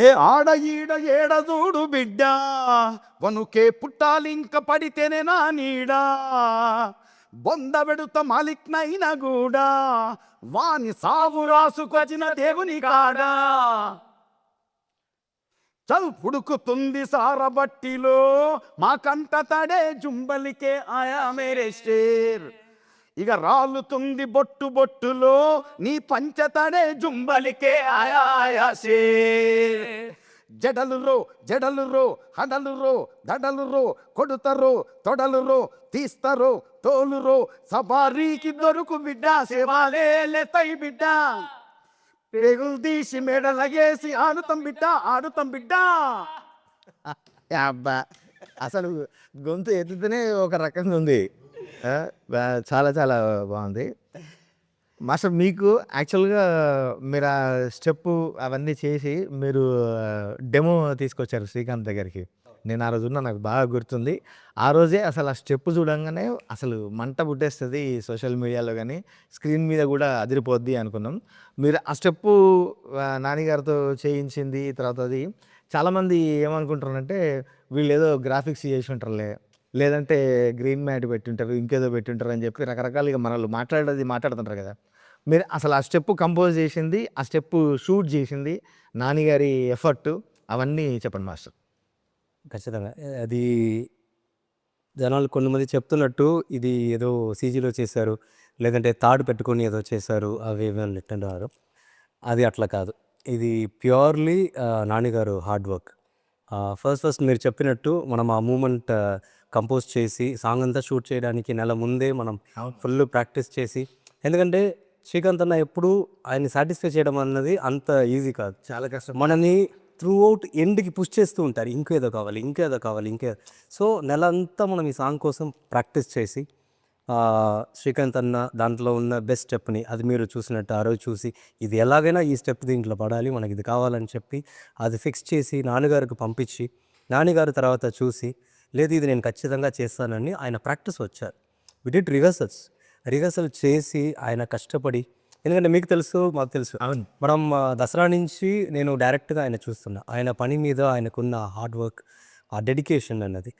ఏ ఆడ ఈడ ఏడ చూడు బిడ్డ వనుకే పుట్టాలింక పడితేనే నా నీడా బొంద పెడుత మాలిక్నైన గూడా వాని సావు రాసుకొచ్చిన దేవుని కాడా చల్ పుడుకుతుంది సారబట్టిలో మా కంట తడే జుంబలికే ఆయా మేరే షేర్ ఇక రాలుతుంది బొట్టు బొట్టులో నీ పంచతడే జుంబలికే ఆయా ఆయా షేర్ జడలు రో హడలు రో దడలు రో కొడుతరో తొడలు రో తీస్తరో తోలు రో సబారీకి దొరుకు బిడ్డ సేవాలే లేతై బిడ్డ పేగులు తీసి మెడలగేసి ఆడుతాం బిడ్డ. అబ్బా అసలు గొంతు ఎత్తుతూనే ఒక రకంగా ఉంది. చాలా చాలా బాగుంది మాస్టర్. మీకు యాక్చువల్గా మీరు ఆ స్టెప్పు అవన్నీ చేసి మీరు డెమో తీసుకొచ్చారు శ్రీకాంత్ దగ్గరికి. నేను ఆ రోజు ఉన్నా, నాకు బాగా గుర్తుంది. ఆ రోజే అసలు ఆ స్టెప్ చూడంగానే అసలు మంట పుట్టేస్తుంది సోషల్ మీడియాలో, కానీ స్క్రీన్ మీద కూడా అదిరిపోద్ది అనుకున్నాం. మీరు ఆ స్టెప్పు నానిగారితో చేయించింది తర్వాత అది చాలామంది ఏమనుకుంటారంటే వీళ్ళు ఏదో గ్రాఫిక్స్ చేసి ఉంటారులే, లేదంటే గ్రీన్ మ్యాట్ పెట్టింటారు, ఇంకేదో పెట్టింటారు అని చెప్పి రకరకాలుగా మనల్ని మాట్లాడుతుంటారు కదా. మీరు అసలు ఆ స్టెప్ కంపోజ్ చేసింది, ఆ స్టెప్ షూట్ చేసింది, నానిగారి ఎఫర్ట్, అవన్నీ చెప్పండి మాస్టర్. ఖచ్చితంగా అది జనాలు కొంతమంది చెప్తున్నట్టు ఇది ఏదో సీజీలో చేశారు, లేదంటే తాడు పెట్టుకొని ఏదో చేశారు, అవి ఏమైనా అంటున్నారు. అది అట్లా కాదు, ఇది ప్యూర్లీ నానిగారు హార్డ్ వర్క్. ఫస్ట్ మీరు చెప్పినట్టు మనం ఆ మూమెంట్ కంపోజ్ చేసి సాంగ్ అంతా షూట్ చేయడానికి నెల ముందే మనం ఫుల్ ప్రాక్టీస్ చేసి, ఎందుకంటే శ్రీకాంత్ అన్న ఎప్పుడు ఆయన్ని సాటిస్ఫై చేయడం అన్నది అంత ఈజీ కాదు, చాలా కష్టం. మనని త్రూ అవుట్ ఎండ్కి పుష్ చేస్తూ ఉంటారు, ఇంకేదో కావాలి. సో నెల అంతా మనం ఈ సాంగ్ కోసం ప్రాక్టీస్ చేసి శ్రీకాంత్ అన్న దాంట్లో ఉన్న బెస్ట్ స్టెప్ని, అది మీరు చూసినట్టు ఆ రోజు చూసి ఇది ఎలాగైనా ఈ స్టెప్ దీంట్లో పడాలి, మనకి ఇది కావాలని చెప్పి అది ఫిక్స్ చేసి నాన్నగారికి పంపించి, నాన్నగారు తర్వాత చూసి లేదు ఇది నేను ఖచ్చితంగా చేస్తానని ఆయన ప్రాక్టీస్ వచ్చారు. వి డిడ్ రిహర్సల్ చేసి ఆయన కష్టపడి, ఎందుకంటే మీకు తెలుసు మాకు తెలుసు, అవును, మనం దసరా నుంచి నేను డైరెక్ట్గా ఆయన చూస్తున్నా, ఆయన పని మీద ఆయనకున్న హార్డ్ వర్క్, ఆ డెడికేషన్ అన్నది